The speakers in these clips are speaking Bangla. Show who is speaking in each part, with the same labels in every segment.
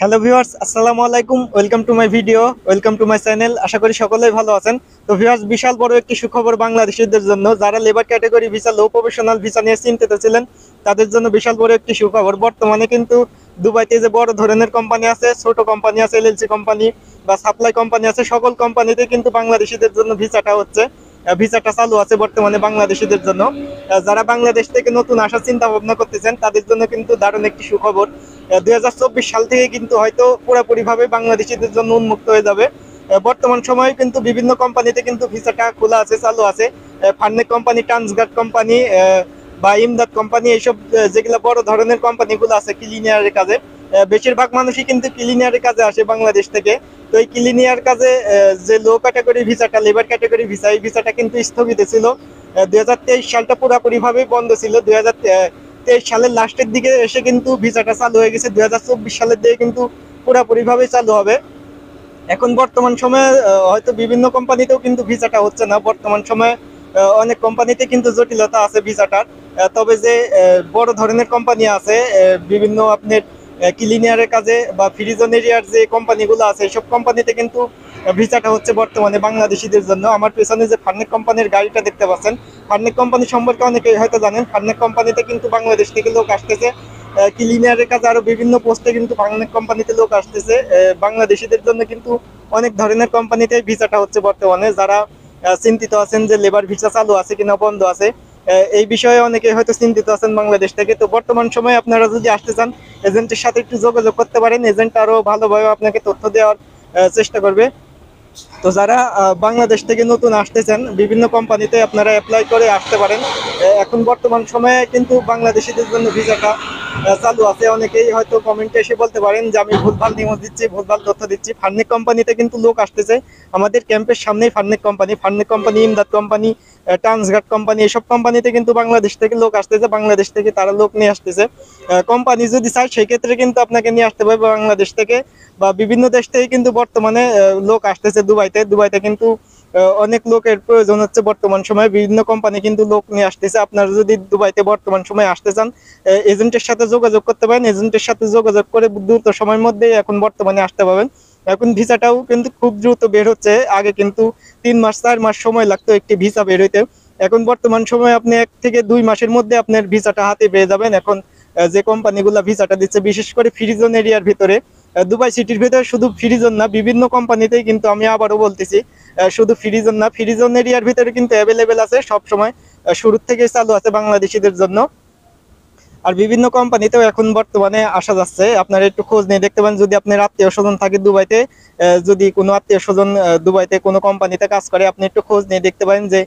Speaker 1: হ্যালো ভিউয়ার্স, আসসালামু আলাইকুম। Welcome to my video, welcome to my channel. আশা করি সকলেই ভালো আছেন। তো ভিউয়ার্স, বিশাল বড় একটি সুখবর বাংলাদেশিদের জন্য, যারা লেবার ক্যাটাগরি ভিসা, লো প্রফেশনাল ভিসা নিয়ে চিন্তিত ছিলেন, তাদের জন্য বিশাল বড় একটি সুখবর। বর্তমানে কিন্তু দুবাইতে যে বড় ধরনের কোম্পানি আছে, ছোট কোম্পানি আছে, এলএলসি কোম্পানি বা সাপ্লাই কোম্পানি আছে, সকল কোম্পানিতে কিন্তু বাংলাদেশিদের জন্য ভিসাটা চালু আছে বর্তমানে বাংলাদেশিদের জন্য। যারা বাংলাদেশ থেকে নতুন আসার চিন্তা ভাবনা করতেছেন, তাদের জন্য কিন্তু দারুণ একটি সুখবর। 2024 সাল থেকে কিন্তু হয়তো পুরোপুরি ভাবে বাংলাদেশিদের জন্য উন্মুক্ত হয়ে যাবে। বর্তমান সময়ে কিন্তু বিভিন্ন কোম্পানিতে কিন্তু ভিসাটা খোলা আছে, চালু আছে। ফার্নেক কোম্পানি, ট্রান্সগার্ড কোম্পানি বা ইমদাদ কোম্পানি, এইসব যেগুলো বড় ধরনের কোম্পানিগুলো আছে ক্লিনিয়ারের কাজে, বেশিরভাগ মানুষই কিন্তু ক্লিনিয়ারের কাজে আসে বাংলাদেশ থেকে। তো এই ক্লিনিয়ার কাজে যে লো ক্যাটাগরি ভিসাটা, লেবার ক্যাটাগরি ভিসা, এই ভিসাটা কিন্তু স্থগিত ছিল। 2023 সালটা পুরোপুরি ভাবে বন্ধ ছিল। 2023 সালের লাস্টের দিকে এসে কিন্তু ভিসাটা চালু হয়ে গেছে। 2024 সালের দিকে কিন্তু পুরোপুরি ভাবে চালু হবে। এখন বর্তমান সময়ে হয়তো বিভিন্ন কোম্পানিতেও কিন্তু ভিসাটা হচ্ছে না বর্তমান সময়ে। অনেক কোম্পানিতে কিন্তু জটিলতা আছে ভিসাটার। তবে যে বড় ধরনের কোম্পানি আছে, বিভিন্ন আপনার ক্লিনিয়ারের কাজে বা ফ্রিজন এরিয়ার যে কোম্পানিগুলো আছে, এইসব কোম্পানিতে কিন্তু ভিসাটা হচ্ছে বর্তমানে বাংলাদেশিদের জন্য। আমার পেছনে যে ফার্নেক কোম্পানির গাড়িটা দেখতে পাচ্ছেন, ফার্নেক কোম্পানি সম্পর্কে অনেকেই হয়তো জানেন। ফার্নেক কোম্পানিতে কিন্তু বাংলাদেশ থেকে লোক আসতেছে। ক্লিনিয়ারের কাজে আরো বিভিন্ন পোস্টে কিন্তু ফার্নেক কোম্পানিতে লোক আসতেছে। বাংলাদেশিদের জন্য কিন্তু অনেক ধরনের কোম্পানিতে ভিসাটা হচ্ছে বর্তমানে। যারা চিন্তিত আছেন যে লেবার ভিসা চালু আছে কিনা বন্ধ আছে, এই বিষয়ে অনেকে হয়তো চিন্তিত আছেন বাংলাদেশ থেকে। তো বর্তমান সময়ে আপনারা যদি আসতে চান, এজেন্টের সাথে একটু যোগাযোগ করতে পারেন। এজেন্ট আরো ভালোভাবে আপনাকে তথ্য দেওয়ার চেষ্টা করবে। তো যারা বাংলাদেশ থেকে নতুন আসতেছেন, বিভিন্ন কোম্পানিতে আপনারা অ্যাপ্লাই করে আসতে পারেন। এখন বর্তমান সময়ে কিন্তু বাংলাদেশিদের জন্য ভিসাটা চালু আছে। অনেকেই হয়তো কমেন্টে এসে বলতে পারেন যে আমি ভুলভাল নিউজ দিচ্ছি, ভুলভাল তথ্য দিচ্ছি। ফার্নেক কোম্পানিতে কিন্তু লোক আসতেছে। আমাদের ক্যাম্পের সামনেই Farnek company, Imdad company, Transguard company, এসব কোম্পানিতে কিন্তু বাংলাদেশ থেকে লোক আসতেছে। বাংলাদেশ থেকে তারা লোক নিয়ে আসতেছে। কোম্পানি যদি চায় সেক্ষেত্রে কিন্তু আপনাকে নিয়ে আসতে পারবে বাংলাদেশ থেকে বা বিভিন্ন দেশ থেকে। কিন্তু বর্তমানে লোক আসতেছে দুবাইতে কিন্তু অনেক লোকের প্রয়োজন হচ্ছে বর্তমান সময়ে। বিভিন্ন কোম্পানি কিন্তু লোক নিয়ে আসতেছে। আপনারা যদি দুবাইতে বর্তমান সময়ে আসতে চান, এজেন্টের সাথে যোগাযোগ করতে পারেন। এজেন্টের সাথে যোগাযোগ করে দ্রুত সময়ের মধ্যে এখন বর্তমানে আসতে পারবেন। এখন ভিসাটাও কিন্তু খুব দ্রুত বের হচ্ছে। আগে কিন্তু 3 মাস 4 মাস সময় লাগতো একটি ভিসা বের হইতে। এখন বর্তমান সময়ে আপনি 1 থেকে 2 মাসের মধ্যে আপনার ভিসাটা হাতে পেয়ে যাবেন। এখন যে কোম্পানিগুলো ভিসাটা দিচ্ছে, বিশেষ করে ফ্রিজন এরিয়ার ভিতরে, দুবাই সিটির ভিতরে শুধু ফ্রিজন না, বিভিন্ন কোম্পানিতেই কিন্তু, আমি আবারও বলতেছি, শুধু ফ্রিজন না, ফ্রিজন এরিয়ার ভিতরে কিন্তু অ্যাভেলেবেল আছে সব সময়। শুরুর থেকে চালু আছে বাংলাদেশিদের জন্য। আর বিভিন্ন কোম্পানিতেও এখন বর্তমানে আসা যাচ্ছে। আপনারা একটু খোঁজ নিয়ে দেখতে পারেন, যদি আপনার আত্মীয় স্বজন থাকে দুবাইতে, যদি কোনো আত্মীয় স্বজন দুবাইতে কোনো কোম্পানিতে কাজ করে, আপনি একটু খোঁজ নিয়ে দেখতে পারেন যে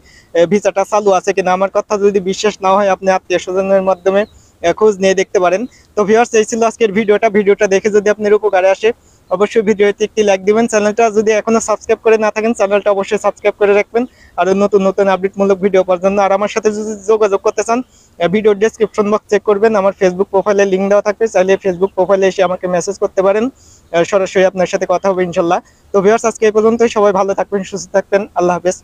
Speaker 1: ভিসাটা চালু আছে কিনা। আমার কথা যদি বিশ্বাস না হয়, আপনি আত্মীয় স্বজনের মাধ্যমে খোঁজ নিয়ে দেখতে পারেন। তো ভিউয়ার্স, এই ছিল আজকের ভিডিওটা দেখে যদি আপনার উপকারে আসে, অবশ্যই ভিডিওতে একটি লাইক দিবেন। চ্যানেলটা যদি এখনো সাবস্ক্রাইব করে না থাকেন, চ্যানেলটা অবশ্যই সাবস্ক্রাইব করে রাখবেন আর নতুন নতুন আপডেটমূলক ভিডিও পাওয়ার জন্য। আর আমার সাথে যদি যোগাযোগ করতে চান, ভিডিওর ডেসক্রিপশন বক্স চেক করবেন, আমার ফেসবুক প্রোফাইলে লিঙ্ক দেওয়া থাকবে। চাইলে ফেসবুক প্রোফাইলে এসে আমাকে মেসেজ করতে পারেন, সরাসরি আপনার সাথে কথা হবে ইনশাল্লাহ। তো ভিউয়ার্স, আজকে এই পর্যন্তই। সবাই ভালো থাকবেন, সুস্থ থাকবেন। আল্লাহ হাফেজ।